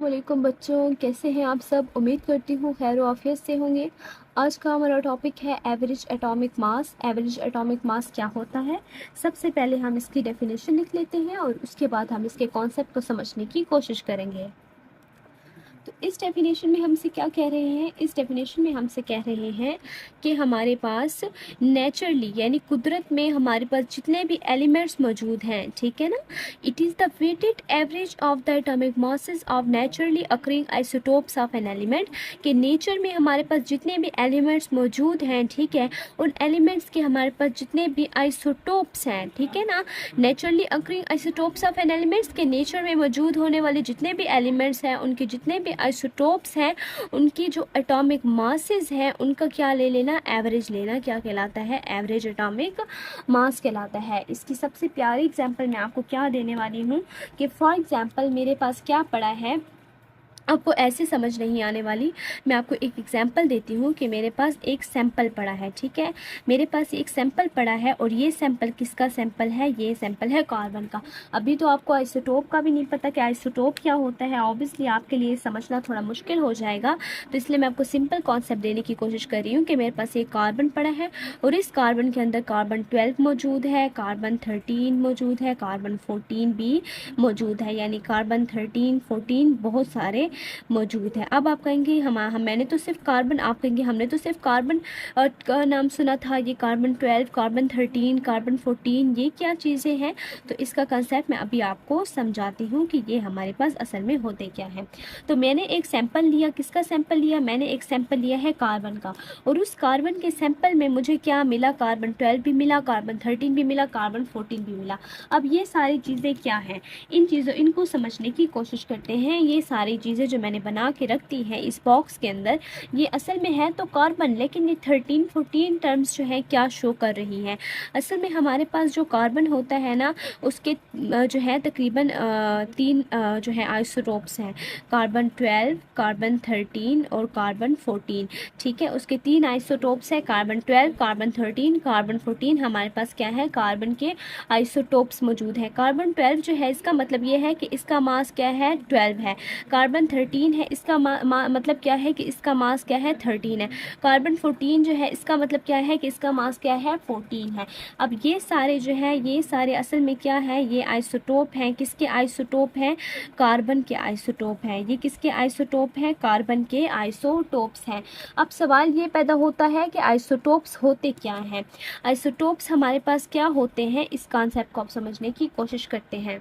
वालेकुम बच्चों, कैसे हैं आप सब। उम्मीद करती हूँ खैर आफियत से होंगे। आज का हमारा टॉपिक है average atomic mass. Average atomic mass क्या होता है, सबसे पहले हम इसकी डेफिनेशन लिख लेते हैं और उसके बाद हम इसके कॉन्सेप्ट को समझने की कोशिश करेंगे। तो इस डेफिनेशन में हमसे क्या कह रहे हैं, इस डेफिनेशन में हमसे कह रहे हैं कि हमारे पास नेचुरली यानी कुदरत में हमारे पास जितने भी एलिमेंट्स मौजूद हैं, ठीक है ना, it is the weighted average of the atomic masses of naturally occurring isotopes of an element. कि नेचर में हमारे पास जितने भी एलिमेंट्स मौजूद हैं, ठीक है, उन एलिमेंट्स के हमारे पास जितने भी आइसोटोप्स हैं, ठीक है ना, naturally occurring isotopes of an elements के नेचर में मौजूद होने वाले जितने भी एलिमेंट्स हैं उनके जितने भी आइसोटोप्स हैं उनकी जो एटॉमिक मासेस हैं उनका क्या ले लेना, एवरेज लेना। क्या कहलाता है, एवरेज एटॉमिक मास कहलाता है। इसकी सबसे प्यारी एग्जांपल मैं आपको क्या देने वाली हूँ कि फॉर एग्जांपल मेरे पास क्या पड़ा है, आपको ऐसे समझ नहीं आने वाली। मैं आपको एक एग्जांपल देती हूँ कि मेरे पास एक सैंपल पड़ा है, ठीक है, मेरे पास एक सैंपल पड़ा है और ये सैंपल किसका सैंपल है, ये सैंपल है कार्बन का। अभी तो आपको आइसोटोप का भी नहीं पता कि आइसोटोप क्या होता है, ऑब्वियसली आपके लिए समझना थोड़ा मुश्किल हो जाएगा। तो इसलिए मैं आपको सिंपल कॉन्सेप्ट देने की कोशिश कर रही हूँ कि मेरे पास एक कार्बन पड़ा है और इस कार्बन के अंदर कार्बन 12 मौजूद है, कार्बन 13 मौजूद है, कार्बन 14 भी मौजूद है, यानी कार्बन 13 14 बहुत सारे मौजूद है। अब आप कहेंगे हम मैंने तो सिर्फ कार्बन, आप कहेंगे हमने तो सिर्फ कार्बन का नाम सुना था, ये कार्बन 12, कार्बन 13, कार्बन 14 ये क्या चीज़ें हैं। तो इसका कंसेप्ट मैं अभी आपको समझाती हूँ कि ये हमारे पास असल में होते क्या हैं। तो मैंने एक सैंपल लिया, किसका सैंपल लिया, मैंने एक सैंपल लिया है कार्बन का, और उस कार्बन के सैंपल में मुझे क्या मिला, कार्बन 12 भी मिला, कार्बन 13 भी मिला, कार्बन 14 भी मिला। अब ये सारी चीज़ें क्या हैं, इनको समझने की कोशिश करते हैं। ये सारी चीज़ें जो मैंने बना के रख दी है इस बॉक्स के अंदर, ये असल में है तो कार्बन, लेकिन ये 13 14 टर्म्स जो है क्या शो कर रही हैं। असल में हमारे पास जो कार्बन होता है ना, उसके जो है तकरीबन तीन जो है आइसोटोप्स हैं, कार्बन 12, कार्बन 13 और कार्बन 14, ठीक है। उसके तीन आइसोटोप्स हैं, कार्बन 12, कार्बन 13, कार्बन 14। हमारे पास क्या है, कार्बन के आइसोटोप्स मौजूद हैं। कार्बन 12 जो है इसका मतलब ये है कि इसका मास क्या है, 12 है। कार्बन 13 है, इसका मतलब क्या है कि इसका मास क्या है, 13 है। कार्बन 14 जो है इसका मतलब क्या है कि इसका मास क्या है, 14 है। अब ये सारे जो है, ये सारे असल में क्या है, ये आइसोटोप हैं। किसके आइसोटोप हैं, कार्बन के आइसोटोप हैं। ये किसके आइसोटोप हैं, कार्बन के आइसोटोप्स हैं। अब सवाल ये पैदा होता है कि आइसोटोप्स होते क्या हैं, आइसोटोप्स हमारे पास क्या होते हैं, इस कॉन्सेप्ट को आप समझने की कोशिश करते हैं।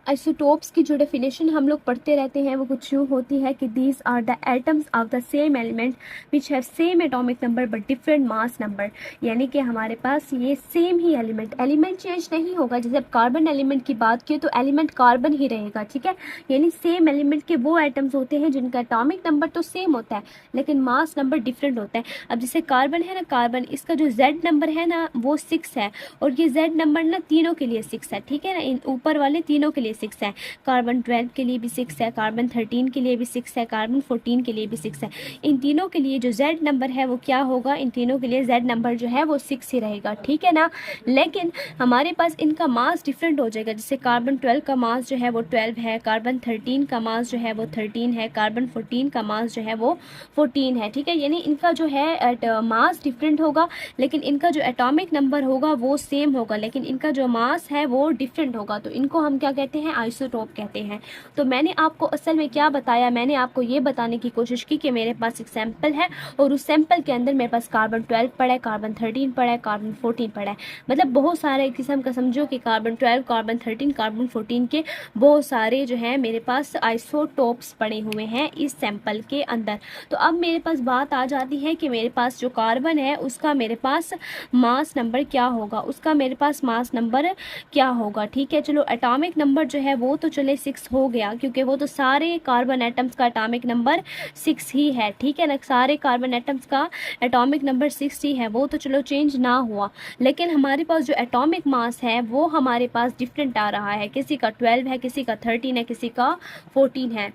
आइसोटोप्स की जो डेफिनेशन हम लोग पढ़ते रहते हैं वो कुछ यूँ होती है कि these are the atoms of the same element which have same atomic number but different mass number. यानी कि हमारे पास ये सेम ही एलिमेंट चेंज नहीं होगा। जैसे अब कार्बन एलिमेंट की बात की तो एलिमेंट कार्बन ही रहेगा, ठीक है, यानी सेम एलिमेंट के वो एटम्स होते हैं जिनका एटॉमिक नंबर तो सेम होता है लेकिन मास नंबर डिफरेंट होता है। अब जैसे कार्बन है ना, कार्बन इसका जो जेड नंबर है ना वो 6 है और ये जेड नंबर ना तीनों के लिए 6 है, ठीक है ना, इन ऊपर वाले तीनों के लिए 6 है। कार्बन 12 के लिए भी 6 है, कार्बन 13 के लिए भी 6 है, कार्बन 14 के लिए भी 6 है। इन तीनों के लिए जो जेड नंबर है वो क्या होगा, इन तीनों के लिए जेड नंबर जो है वो 6 ही रहेगा, ठीक है ना। लेकिन हमारे पास इनका मास डिफरेंट हो जाएगा। जैसे कार्बन 12 का मास जो है वो 12 है, कार्बन 13 का मास जो है वो 13 है, कार्बन 14 का मास जो है वो 14 है, ठीक है। यानी इनका जो है मास डिफरेंट होगा लेकिन इनका जो एटॉमिक नंबर होगा वो सेम होगा, लेकिन इनका जो मास है वो डिफरेंट होगा। तो इनको हम क्या कहते हैं, आइसोटोप कहते हैं। तो मैंने आपको असल में क्या बताया, मैंने आपको ये बताने की कोशिश की कि मेरे पास एक सैंपल है और उस सैंपल के अंदर मेरे पास कार्बन 12 पड़ा है, कार्बन 13 पड़ा है, कार्बन 14 पड़ा है। मतलब बहुत सारे किस्म का समझो कि कार्बन 12, कार्बन 13, कार्बन 14 के बहुत सारे जो है मेरे पास आइसोटोप्स पड़े हुए हैं इस सैंपल के अंदर। तो अब मेरे पास बात आ जाती है कि मेरे पास जो कार्बन है उसका मेरे पास मास नंबर क्या होगा, उसका मेरे पास मास नंबर क्या होगा, ठीक है। चलो एटॉमिक नंबर जो है वो तो चले 6 हो गया क्योंकि वो तो सारे कार्बन एटम्स का एटॉमिक नंबर 6 ही है, ठीक है ना, सारे कार्बन एटम्स का एटॉमिक नंबर 6 ही है, वो तो चलो चेंज ना हुआ। लेकिन हमारे पास जो एटॉमिक मास है वो हमारे पास डिफरेंट आ रहा है, किसी का 12 है, किसी का 13 है, किसी का 14 है।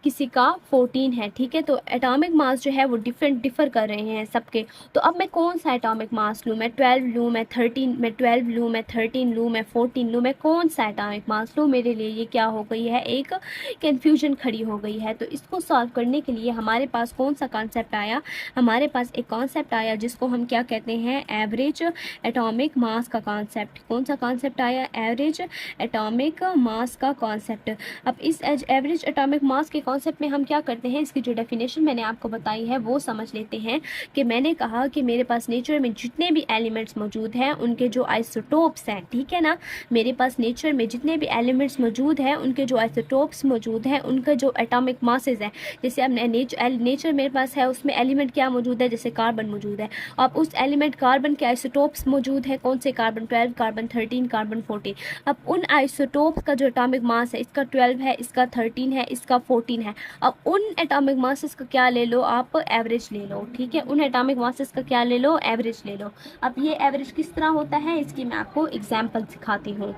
किसी का 14 है, ठीक है। तो एटॉमिक मास जो है वो डिफ़र कर रहे हैं सबके। तो अब मैं कौन सा एटॉमिक मास लूँ, मैं 12 लूँ, मैं 13, मैं 12 लूँ, मैं 13 लूँ, मैं 14 लूँ, मैं कौन सा एटॉमिक मास लूँ? मेरे लिए ये क्या हो गई है, एक कन्फ्यूजन खड़ी हो गई है। तो इसको सॉल्व करने के लिए हमारे पास कौन सा कॉन्सेप्ट आया, हमारे पास एक कॉन्सेप्ट आया जिसको हम क्या कहते हैं, एवरेज एटॉमिक मास का कॉन्सेप्ट। कौन सा कॉन्सेप्ट आया, एवरेज एटॉमिक मास का कॉन्सेप्ट। अब इस एवरेज एटॉमिक मास के कॉन्सेप्ट में हम क्या करते हैं, इसकी जो डेफिनेशन मैंने आपको बताई है वो समझ लेते हैं। कि मैंने कहा कि मेरे पास नेचर में जितने भी एलिमेंट्स मौजूद हैं उनके जो आइसोटोप्स हैं, ठीक है ना, मेरे पास नेचर में जितने भी एलिमेंट्स मौजूद हैं उनके जो आइसोटोप्स मौजूद हैं, उनका जो एटॉमिक मासेस हैं, जैसे अब नेचर मेरे पास है उसमें एलिमेंट क्या मौजूद है, जैसे कार्बन मौजूद है। अब उस एलिमेंट कार्बन के आइसोटोप्स मौजूद है, कौन से, कार्बन 12, कार्बन 13, कार्बन 14। अब उन आइसोटोप्स का जो एटॉमिक मास है, इसका 12 है, इसका 13 है, इसका 14 है। अब उन एटॉमिक मासेस का क्या ले लो आप, एवरेज ले लो, ठीक है। उन एटॉमिक मासेस का क्या ले लो, एवरेज ले लो। अब ये एवरेज किस तरह होता है, इसकी मैं आपको एग्जांपल सिखाती हूँ।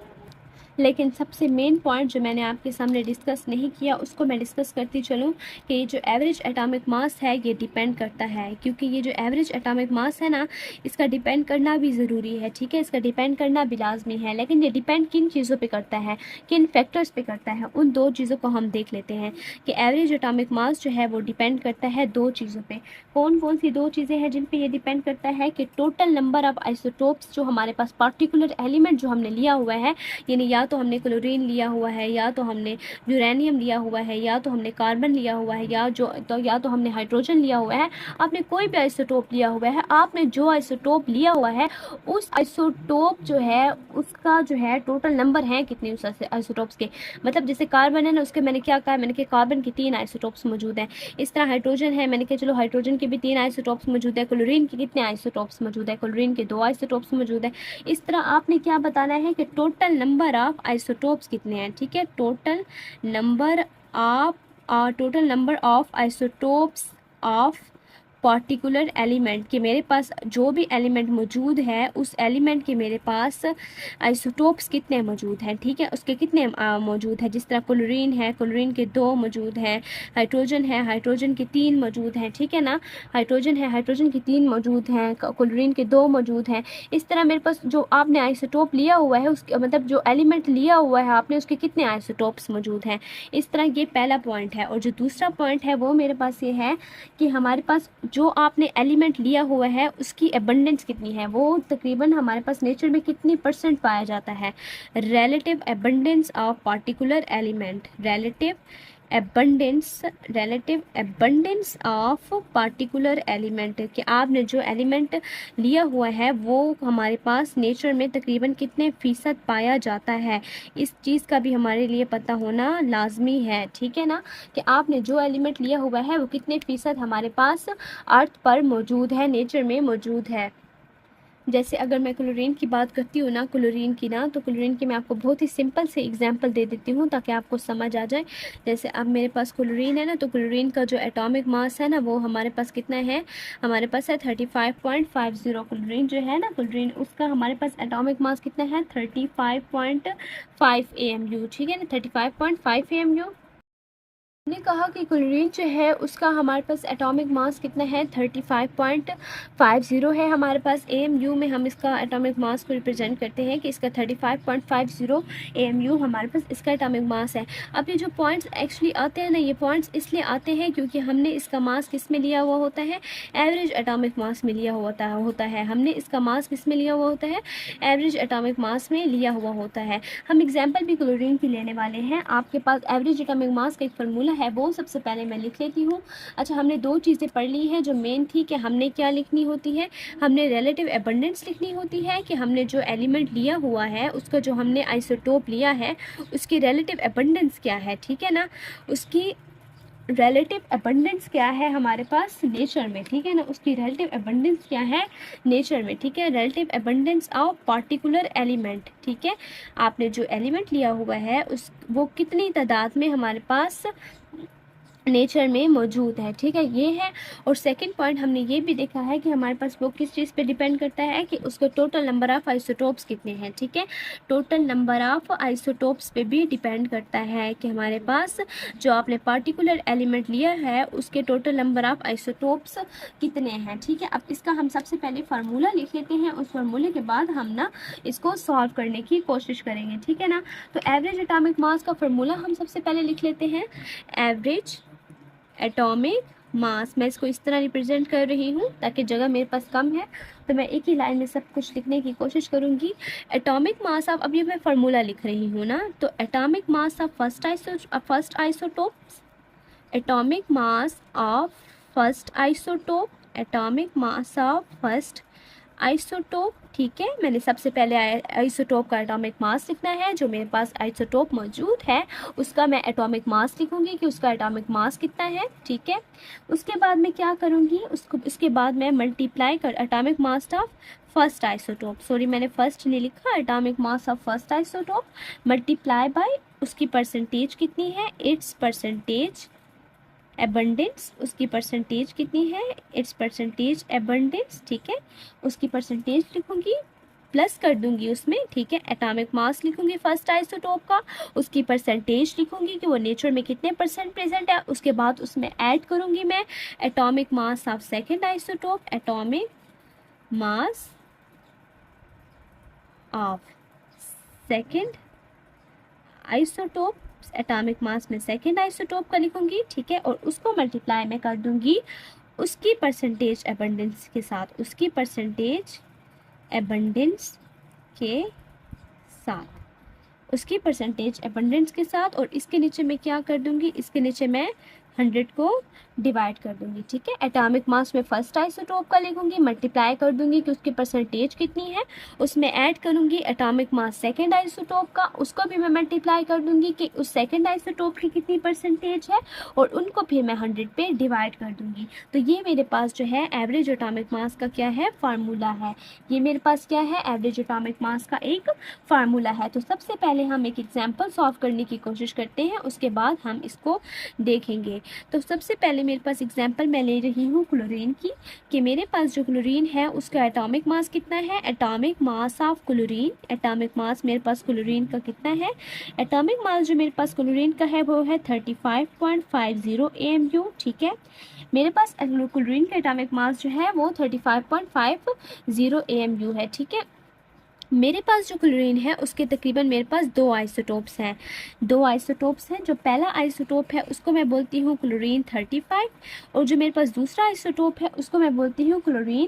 लेकिन सबसे मेन पॉइंट जो मैंने आपके सामने डिस्कस नहीं किया उसको मैं डिस्कस करती चलूँ कि ये जो एवरेज एटॉमिक मास है ये डिपेंड करता है, क्योंकि ये जो एवरेज एटॉमिक मास है ना, इसका डिपेंड करना भी ज़रूरी है, ठीक है। इसका डिपेंड करना भी लाजमी है, लेकिन ये डिपेंड किन चीज़ों पे करता है, किन फैक्टर्स पे करता है, उन दो चीज़ों को हम देख लेते हैं। कि एवरेज एटॉमिक मास जो है वो डिपेंड करता है दो चीज़ों पे। कौन कौन सी दो चीज़ें हैं जिन पे ये डिपेंड करता है, कि टोटल नंबर ऑफ आइसोटोप्स जो हमारे पास पर्टिकुलर एलिमेंट जो हमने लिया हुआ है, यानी या तो हमने क्लोरीन लिया हुआ है, या तो हमने यूरेनियम लिया हुआ है, या तो हमने कार्बन लिया हुआ है, या तो हमने हाइड्रोजन लिया हुआ है। आपने कोई भी आइसोटोप लिया हुआ है, आपने जो आइसोटोप लिया हुआ है उस आइसोटोप जो है उसका जो है टोटल नंबर है कितने उस आइसोटोप्स के। मतलब जैसे कार्बन है ना, उसके मैंने क्या कहा, मैंने कहा कार्बन के 3 आइसोटोप्स मौजूद हैं। इस तरह हाइड्रोजन है, मैंने कहा चलो हाइड्रोजन के भी 3 आइसोटोप्स मौजूद है। क्लोरीन के कितने आइसोटोप्स मौजूद है, क्लोरीन के 2 आइसोटोप्स मौजूद है। इस तरह आपने क्या बताना है कि टोटल नंबर ऑफ आइसोटोप्स कितने हैं, ठीक है। Total number of isotopes of particular element, कि मेरे पास जो भी एलिमेंट मौजूद है उस एलिमेंट के मेरे पास आइसोटोप्स कितने मौजूद हैं, ठीक है, उसके कितने मौजूद है। जिस तरह क्लोरीन है, क्लोरीन के 2 मौजूद हैं। हाइड्रोजन है, हाइड्रोजन के 3 मौजूद हैं, ठीक है ना। हाइड्रोजन है, हाइड्रोजन के 3 मौजूद हैं, क्लोरीन के 2 मौजूद हैं। इस तरह मेरे पास जो आपने आइसोटोप लिया हुआ है उसके मतलब जो एलिमेंट लिया हुआ है आपने, उसके कितने आइसोटोप्स मौजूद हैं। इस तरह ये पहला पॉइंट है। और जो दूसरा पॉइंट है वो मेरे पास ये है कि हमारे पास जो आपने एलिमेंट लिया हुआ है उसकी एबंडेंस कितनी है, वो तकरीबन हमारे पास नेचर में कितनी % पाया जाता है। Relative abundance of particular element, relative abundance of particular element, कि आपने जो एलिमेंट लिया हुआ है वो हमारे पास नेचर में तकरीबन कितने % पाया जाता है। इस चीज़ का भी हमारे लिए पता होना लाजमी है, ठीक है ना, कि आपने जो एलिमेंट लिया हुआ है वो कितने % हमारे पास अर्थ पर मौजूद है, नेचर में मौजूद है। जैसे अगर मैं क्लोरीन की बात करती हूँ ना, क्लोरीन की मैं आपको बहुत ही सिंपल से एग्जांपल दे देती हूँ ताकि आपको समझ आ जाए। जैसे अब मेरे पास क्लोरीन है ना, तो क्लोरीन का जो एटॉमिक मास है ना वो हमारे पास कितना है, हमारे पास है 35.50। क्लोरीन जो है ना, क्लोरीन उसका हमारे पास एटॉमिक मास कितना है, 35.5 AMU, ठीक है ना, 35.5 AMU। हमने कहा कि क्लोरीन जो है उसका हमारे पास एटॉमिक मास कितना है, 35.50 है हमारे पास। AMU में हम इसका एटॉमिक मास को रिप्रेजेंट करते हैं कि इसका 35.50 AMU हमारे पास इसका एटॉमिक मास है। अब ये जो पॉइंट्स एक्चुअली आते हैं ना, ये पॉइंट्स इसलिए आते हैं क्योंकि हमने इसका मास किस में लिया हुआ होता है, एवरेज एटॉमिक मास में लिया होता है। हमने इसका मास किस में लिया हुआ होता है, एवरेज एटॉमिक मास में लिया हुआ होता है। हम एग्जाम्पल भी क्लोरीन की लेने वाले हैं। आपके पास एवरेज एटॉमिक मास का एक फार्मूला है, वो सबसे पहले मैं लिख लेती हूँ। अच्छा, हमने 2 चीज़ें पढ़ ली हैं जो मेन थी, कि हमने क्या लिखनी होती है, हमने रिलेटिव एबंडेंस लिखनी होती है, कि हमने जो एलिमेंट लिया हुआ है उसका जो हमने आइसोटोप लिया है उसकी रिलेटिव एबंडेंस क्या है, ठीक है ना, उसकी रिलेटिव एबंडेंस क्या है हमारे पास नेचर में, ठीक है ना, उसकी रिलेटिव एबंडेंस क्या है नेचर में, ठीक है। Relative abundance of particular element, ठीक है। आपने जो एलिमेंट लिया हुआ है वो कितनी तादाद में हमारे पास नेचर में मौजूद है, ठीक है, ये है। और सेकंड पॉइंट हमने ये भी देखा है कि हमारे पास वो किस चीज़ पे डिपेंड करता है कि उसको टोटल नंबर ऑफ़ आइसोटोप्स कितने हैं, ठीक है। टोटल नंबर ऑफ़ आइसोटोप्स पे भी डिपेंड करता है कि हमारे पास जो आपने पार्टिकुलर एलिमेंट लिया है उसके टोटल नंबर ऑफ़ आइसोटोप्स कितने हैं, ठीक है। अब इसका हम सबसे पहले फार्मूला लिख लेते हैं, उस फार्मूले के बाद हम ना इसको सॉल्व करने की कोशिश करेंगे, ठीक है ना। तो एवरेज एटॉमिक मास का फार्मूला हम सबसे पहले लिख लेते हैं, एवरेज एटॉमिक मास। मैं इसको इस तरह रिप्रेजेंट कर रही हूँ ताकि जगह मेरे पास कम है, तो मैं एक ही लाइन में सब कुछ लिखने की कोशिश करूँगी। एटॉमिक मास ऑफ, अभी मैं फार्मूला लिख रही हूँ ना, तो atomic mass of first isotope, atomic mass of first isotope, atomic mass of first isotope, ठीक है। मैंने सबसे पहले आइसोटोप का एटॉमिक मास लिखना है, जो मेरे पास आइसोटोप मौजूद है उसका मैं एटॉमिक मास लिखूंगी कि उसका एटॉमिक मास कितना है, ठीक है। उसके बाद मैं क्या करूंगी, उसके बाद मैं मल्टीप्लाई कर atomic mass of first isotope, sorry मैंने फर्स्ट नहीं लिखा, atomic mass of first isotope multiply by उसकी परसेंटेज कितनी है, इट्स परसेंटेज एबंडेंस, उसकी परसेंटेज कितनी है, इट्स परसेंटेज एबंडेंस, ठीक है। उसकी परसेंटेज लिखूंगी, प्लस कर दूंगी उसमें, ठीक है। एटॉमिक मास लिखूंगी फर्स्ट आइसोटोप का, उसकी परसेंटेज लिखूंगी कि वो नेचर में कितने परसेंट प्रेजेंट है, उसके बाद उसमें ऐड करूंगी मैं atomic mass of second isotope, atomic mass of second isotope, atomic mass में सेकेंड आइसोटोप का लिखूंगी, ठीक है। और उसको मल्टीप्लाई में कर दूंगी उसकी परसेंटेज एबंडेंस के साथ, उसकी परसेंटेज एबंडेंस के साथ, उसकी परसेंटेज एबंडेंस के साथ। और इसके नीचे मैं क्या कर दूंगी, इसके नीचे मैं 100 को डिवाइड कर दूंगी, ठीक है। एटॉमिक मास में फर्स्ट आइसोटोप का लिखूंगी, मल्टीप्लाई कर दूंगी कि उसकी परसेंटेज कितनी है, उसमें ऐड करूंगी एटॉमिक मास सेकेंड आइसोटोप का, उसको भी मैं मल्टीप्लाई कर दूंगी कि उस सेकेंड आइसोटोप की कितनी परसेंटेज है, और उनको फिर मैं 100 पे डिवाइड कर दूंगी। तो ये मेरे पास जो है एवरेज एटॉमिक मास का क्या है, फार्मूला है। ये मेरे पास क्या है, एवरेज एटॉमिक मास का एक फार्मूला है। तो सबसे पहले हम एक एग्जाम्पल सॉल्व करने की कोशिश करते हैं, उसके बाद हम इसको देखेंगे। तो सबसे पहले मेरे पास एग्जांपल मैं ले रही हूँ क्लोरीन की, कि मेरे पास जो क्लोरीन है उसका एटॉमिक मास कितना है, atomic mass of chlorine, atomic mass मेरे पास क्लोरीन का कितना है, एटॉमिक मास जो मेरे पास क्लोरीन का है वो है 35.50 AMU, ठीक है। मेरे पास क्लोरीन का एटॉमिक मास जो है वो 35.50 AMU है, ठीक है। मेरे पास जो क्लोरीन है उसके तकरीबन मेरे पास दो आइसोटोप्स हैं, दो आइसोटोप्स हैं। जो पहला आइसोटोप है उसको मैं बोलती हूँ क्लोरीन 35, और जो मेरे पास दूसरा आइसोटोप है उसको मैं बोलती हूँ क्लोरीन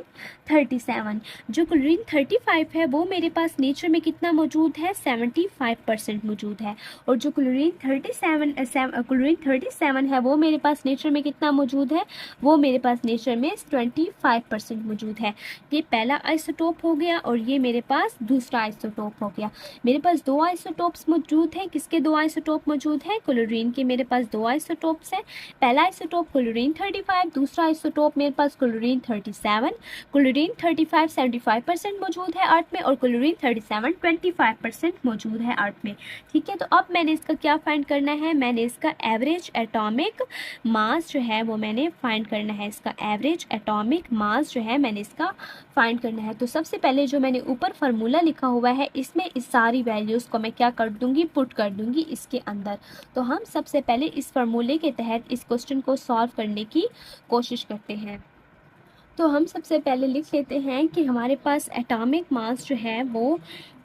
37। जो क्लोरीन 35 है वो मेरे पास नेचर में कितना मौजूद है, 75% मौजूद है। और जो क्लोरीन 37 है वो मेरे पास नेचर में कितना मौजूद है, वो मेरे पास नेचर में 25% मौजूद है। ये पहला आइसोटोप हो गया, और ये मेरे पास दूसरा आइसोटोप हो गया। मेरे पास दो आइसोटोप्स मौजूद हैं। किसके दो आइसोटोप मौजूद हैं, क्लोरीन के मेरे पास दो आइसोटोप्स हैं। पहला आइसोटोप क्लोरीन 35, दूसरा आइसोटोप मेरे पास क्लोरीन 37। क्लोरीन 35 75% मौजूद है अर्थ में, और क्लोरीन 37 25% मौजूद है अर्थ में, ठीक है। तो अब मैंने इसका क्या फाइंड करना है, मैंने इसका एवरेज एटॉमिक मास जो है वो मैंने फाइंड करना है, इसका एवरेज एटॉमिक मास जो है मैंने इसका फाइंड करना है। तो सबसे पहले जो मैंने ऊपर फार्मूला लिखा हुआ है इसमें इस सारी वैल्यूज़ को मैं क्या कर दूंगी, पुट कर दूंगी इसके अंदर। तो हम सबसे पहले इस फार्मूले के तहत इस क्वेश्चन को सॉल्व करने की कोशिश करते हैं। तो हम सबसे पहले लिख लेते हैं कि हमारे पास एटॉमिक मास जो है वो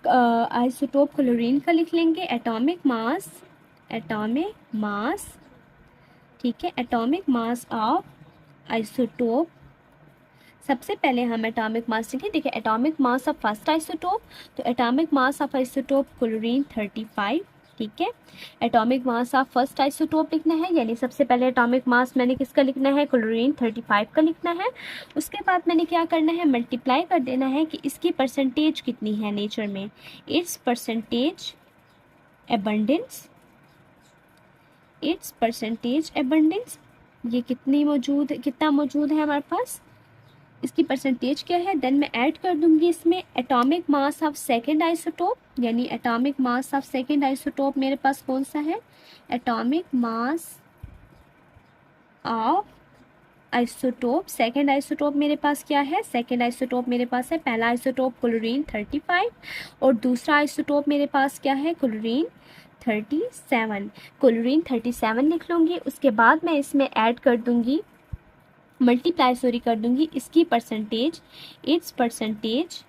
आइसोटोप क्लोरीन का लिख लेंगे, एटॉमिक मास, ठीक है, एटॉमिक मास ऑफ आइसोटोप। सबसे पहले हम एटॉमिक मास लिखें, देखिए atomic mass of first isotope, तो atomic mass of isotope chlorine 35, ठीक है। Atomic mass of first isotope लिखना है, यानी सबसे पहले एटॉमिक मास मैंने किसका लिखना है, क्लोरीन 35 का लिखना है। उसके बाद मैंने क्या करना है, मल्टीप्लाई कर देना है कि इसकी परसेंटेज कितनी है नेचर में, it's percentage abundance, it's percentage abundance, ये कितना मौजूद है हमारे पास, इसकी परसेंटेज क्या है। देन मैं ऐड कर दूंगी इसमें atomic mass of second isotope, यानी atomic mass of second isotope मेरे पास कौन सा है, atomic mass of isotope. Second isotope मेरे पास क्या है, सेकेंड आइसोटोप मेरे पास है, पहला आइसोटोप क्लोरीन 35 और दूसरा आइसोटोप मेरे पास क्या है, क्लोरीन 37। क्लोरीन 37 लिख लूँगी। उसके बाद मैं इसमें ऐड कर दूँगी, मल्टीप्लाई कर दूँगी इसकी परसेंटेज, इट्स परसेंटेज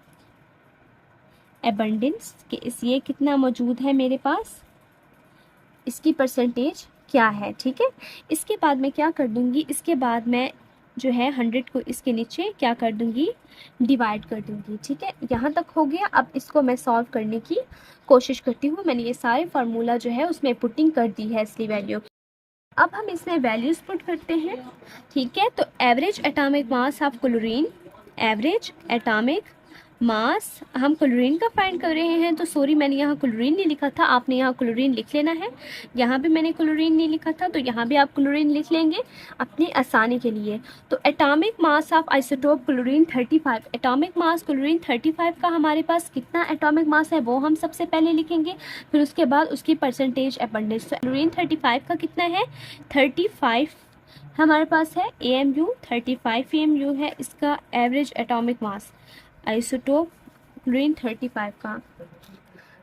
एबंडेंस के इस ये कितना मौजूद है मेरे पास, इसकी परसेंटेज क्या है। ठीक है, इसके बाद मैं क्या कर दूँगी, इसके बाद मैं जो है 100 को इसके नीचे क्या कर दूँगी, डिवाइड कर दूँगी। ठीक है, यहाँ तक हो गया। अब इसको मैं सॉल्व करने की कोशिश करती हूँ। मैंने ये सारे फार्मूला जो है उसमें पुटिंग कर दी है इसलिए वैल्यू। अब हम इसमें वैल्यूज़ पुट करते हैं। ठीक है, तो average atomic mass of chlorine, average atomic mass हम क्लोरीन का फाइंड कर रहे हैं। तो सॉरी, मैंने यहाँ क्लोरीन नहीं लिखा था, आपने यहाँ क्लोरीन लिख लेना है। यहाँ भी मैंने क्लोरीन नहीं लिखा था, तो यहाँ भी आप क्लोरीन लिख लेंगे अपनी आसानी के लिए। तो atomic mass of isotope chlorine 35, atomic mass chlorine 35 का हमारे पास कितना एटॉमिक मास है वो हम सबसे पहले लिखेंगे, फिर उसके बाद उसकी परसेंटेज एबंडेंस। तो क्लोरीन 35 का कितना है, 35 हमारे पास है AMU, 35 AMU है इसका average atomic mass isotope chlorine 35 का।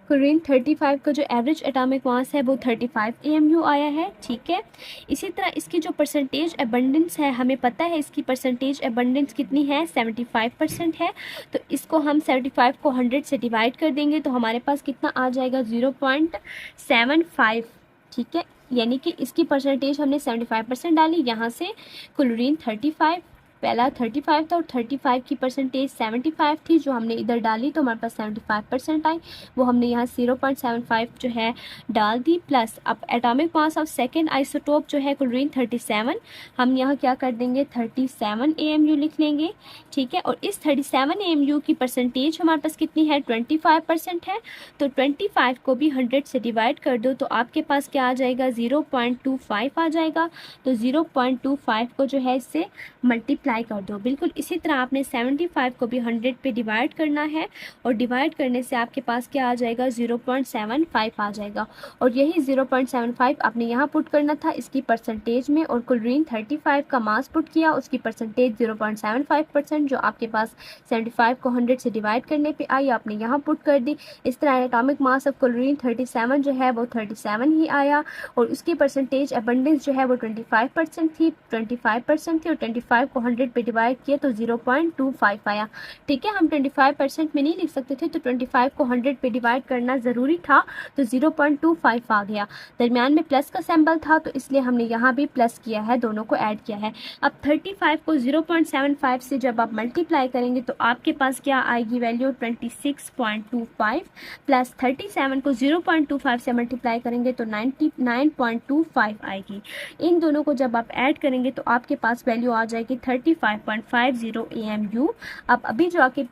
क्लोरीन 35 का जो एवरेज एटॉमिक मास है वो 35 AMU आया है। ठीक है, इसी तरह इसकी जो परसेंटेज एबंडेंस है, हमें पता है इसकी परसेंटेज एबंडेंस कितनी है, 75% है। तो इसको हम 75 को 100 से डिवाइड कर देंगे तो हमारे पास कितना आ जाएगा, 0.75। ठीक है, यानी कि इसकी परसेंटेज हमने 75% डाली। यहाँ से क्लोरीन 35, पहला 35 था और 35 की परसेंटेज 75 थी जो हमने इधर डाली, तो हमारे पास 75% आई। वो हमने यहाँ 0.75 जो है डाल दी। प्लस अब atomic mass of second isotope जो है क्लोरीन 37, हम यहाँ क्या कर देंगे, 37 AMU लिख लेंगे। ठीक है, और इस 37 AMU की परसेंटेज हमारे पास कितनी है, 25% है। तो 25 को भी 100 से डिवाइड कर दो तो आपके पास क्या आ जाएगा, 0.25 आ जाएगा। तो 0.25 को जो है इससे मल्टीप्लाई कर दो। बिल्कुल इसी तरह आपने 75 को भी 100 पे डिवाइड करना है और डिवाइड करने से आपके पास क्या आ जाएगा, 0.75 आ जाएगा। और यही 0.75 आपने यहाँ पुट करना था इसकी परसेंटेज में, और क्लोरीन 35 का मास पुट किया, उसकी परसेंटेज 0.75%, जो आपके पास 75 को 100 से डिवाइड करने पे आई, आपने यहाँ पुट कर दी। इस तरह एटॉमिक मास ऑफ क्लोरीन 37 जो है वो 37 ही आया, और उसकी परसेंटेज एबंडेंस जो है वो 25% थी, 25% थी, और 25 को 100 पे डिवाइड किया तो 0.25 आया। ठीक है, हम 25% में नहीं लिख सकते थे, तो 25 को 100 पे डिवाइड करना ज़रूरी था, तो 0.25 आ गया। दरमियान में प्लस का सिंबल था तो इसलिए हमने यहाँ भी प्लस किया है, दोनों को ऐड किया है। अब 35 को 0.75 से जब आप मल्टीप्लाई करेंगे तो आपके पास क्या आएगी वैल्यू, 26.25, प्लस 37 को 0.25 से मल्टीप्लाई करेंगे तो 99.25 आएगी। इन दोनों को जब आप ऐड करेंगे तो आपके पास वैल्यू आ जाएगी 35.50 AMU। अब अभी जाके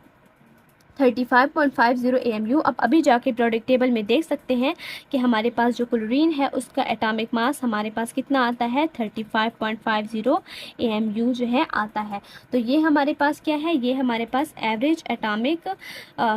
35.50 AMU। अब अभी जाके प्रोडक्ट टेबल में देख सकते हैं कि हमारे पास जो क्लोरीन है उसका एटॉमिक मास हमारे पास कितना आता है, 35.50 AMU जो है आता है। तो ये हमारे पास क्या है, ये हमारे पास एवरेज एटॉमिक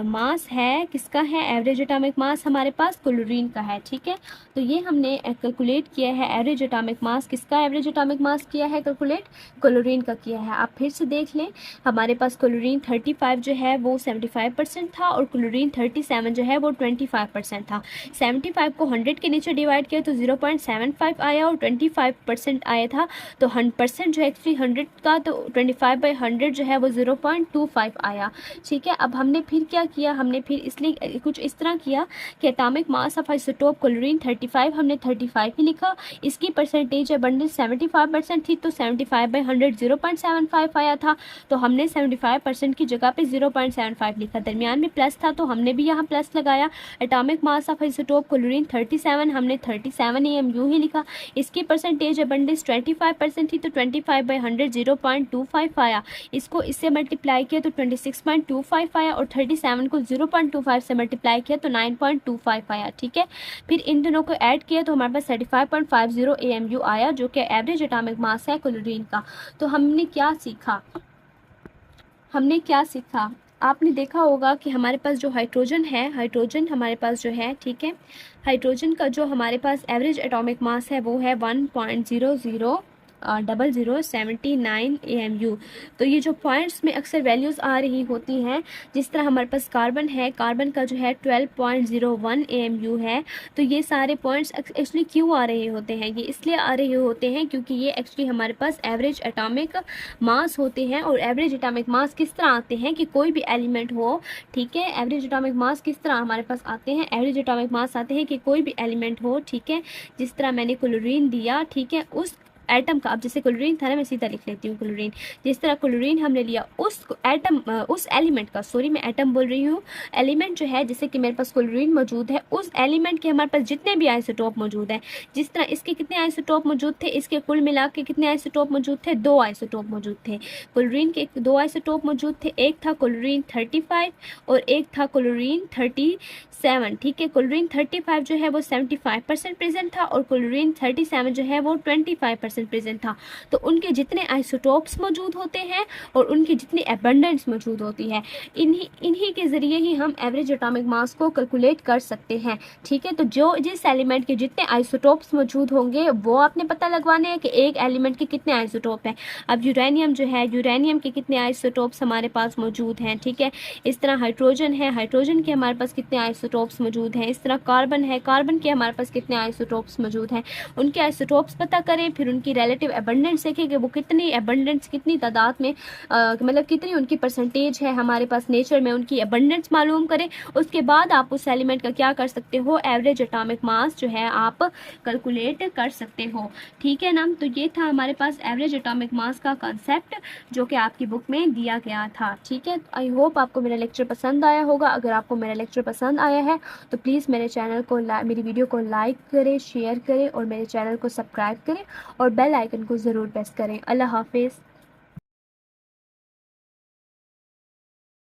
मास है। किसका है एवरेज एटॉमिक मास, हमारे पास क्लोरीन का है। ठीक है, तो ये हमने कैलकुलेट किया है एवरेज एटॉमिक मास। किसका एवरेज एटॉमिक मास किया है कैलकुलेट, क्लोरीन का किया है। आप फिर से देख लें, हमारे पास क्लोरीन 35 जो है वो 75% था और क्लोरीन 37 जो है वो 25% था। 75 को 100 के नीचे डिवाइड किया तो 0.75 आया और 25% आया था। तो 100% जो है एक्चुअली 100 का, तो 25/100 जो है वो 0.25 आया। ठीक है, अब हमने फिर क्या किया, हमने फिर इसलिए कुछ इस तरह किया कि atomic mass of isotope chlorine 35 हमने 35 ही लिखा, इसकी परसेंटेज अबंडेंस 75% थी तो 75/100 0.75 आया था। तो हमने 75% की जगह पे 0.75 लिखा, दरमियान में प्लस था तो हमने भी यहाँ प्लस लगाया। Atomic mass of isotope chlorine 37 हमने 37 AMU ही लिखा, इसकी परसेंटेज अबंडेंस 25% थी तो 25/100 0.25 आया। इसको इससे मल्टीप्लाई किया तो 26.25 आया और 37 को 0.25 से मल्टीप्लाई किया तो 9.25 आया। ठीक है, फिर इन दोनों को ऐड किया तो हमारे पास 35.50 AMU आया जो कि एवरेज एटॉमिक मास है क्लोरीन का। तो हमने क्या सीखा, आपने देखा होगा कि हमारे पास जो हाइड्रोजन है, हाइड्रोजन हमारे पास जो है, ठीक है, हाइड्रोजन का जो हमारे पास एवरेज एटॉमिक मास है वो है 1.00 0079 AMU। तो ये जो पॉइंट्स में अक्सर वैल्यूज़ आ रही होती हैं, जिस तरह हमारे पास कार्बन है, कार्बन का जो है 12.01 AMU है। तो ये सारे पॉइंट्स एक्चुअली क्यों आ रहे होते हैं? ये इसलिए आ रहे होते हैं क्योंकि ये एक्चुअली हमारे पास एवरेज एटॉमिक मास होते हैं। और एवरेज एटॉमिक मास किस तरह आते हैं कि कोई भी एलिमेंट हो, ठीक है, एवरेज एटॉमिक मास किस तरह हमारे पास आते हैं? एवरेज एटॉमिक मास आते हैं कि कोई भी एलिमेंट हो, ठीक है, जिस तरह मैंने क्लोरीन दिया, ठीक है, उस एटम का, अब जैसे क्लोरीन था ना, मैं सीधा लिख लेती हूँ क्लोरीन, जिस तरह क्लोरीन हमने लिया उस एटम, उस एलिमेंट का, सॉरी मैं एटम बोल रही हूँ, एलिमेंट जो है, जैसे कि मेरे पास क्लोरीन मौजूद है, उस एलिमेंट के हमारे पास जितने भी आइसोटोप मौजूद हैं, जिस तरह इसके कितने आइसोटोप मौजूद थे, इसके कुल मिला के कितने आइसोटोप मौजूद थे? 2 आइसोटोप मौजूद थे। क्लोरीन के 2 आइसोटोप मौजूद थे, एक था क्लोरीन 35 और एक था क्लोरीन 37, ठीक है। क्लोरीन 35 जो है वो 75% प्रेजेंट था और क्लोरीन 37 जो है वो 25% प्रेजेंट था। तो उनके जितने आइसोटोप्स मौजूद होते हैं और उनकी जितनी एबंडेंस मौजूद होती है, इन्हीं के ज़रिए ही हम एवरेज एटॉमिक मास को कैलकुलेट कर सकते हैं, ठीक है। तो जो जिस एलिमेंट के जितने आइसोटोप्स मौजूद होंगे वो आपने पता लगवाने हैं कि एक एलिमेंट के कितने आइसोटोप हैं। अब यूरेनियम जो है, यूरेनियम के कितने आइसोटोप्स हमारे पास मौजूद हैं, ठीक है। इस तरह हाइड्रोजन है, हाइड्रोजन के हमारे पास कितने आइसोटोप्स मौजूद हैं। इस तरह कार्बन है, कार्बन के हमारे पास कितने आइसोटोप्स मौजूद हैं। उनके आइसोटोप्स पता करें, फिर उनकी रिलेटिव एबंडेंस देखें कि वो कितनी एबंडेंस, कितनी तादाद में, मतलब कितनी उनकी परसेंटेज है हमारे पास नेचर में, उनकी एबंडेंस मालूम करें। उसके बाद आप उस एलिमेंट का क्या कर सकते हो? एवरेज एटॉमिक मास जो है आप कैलकुलेट कर सकते हो, ठीक है ना। तो ये था हमारे पास एवरेज एटॉमिक मास का कॉन्सेप्ट जो कि आपकी बुक में दिया गया था, ठीक है। आई होप आपको मेरा लेक्चर पसंद आया होगा। अगर आपको मेरा लेक्चर पसंद आया है तो प्लीज़ मेरे चैनल को, मेरी वीडियो को लाइक करें, शेयर करें और मेरे चैनल को सब्सक्राइब करें और बेल आइकन को ज़रूर प्रेस करें। अल्लाह हाफिज़।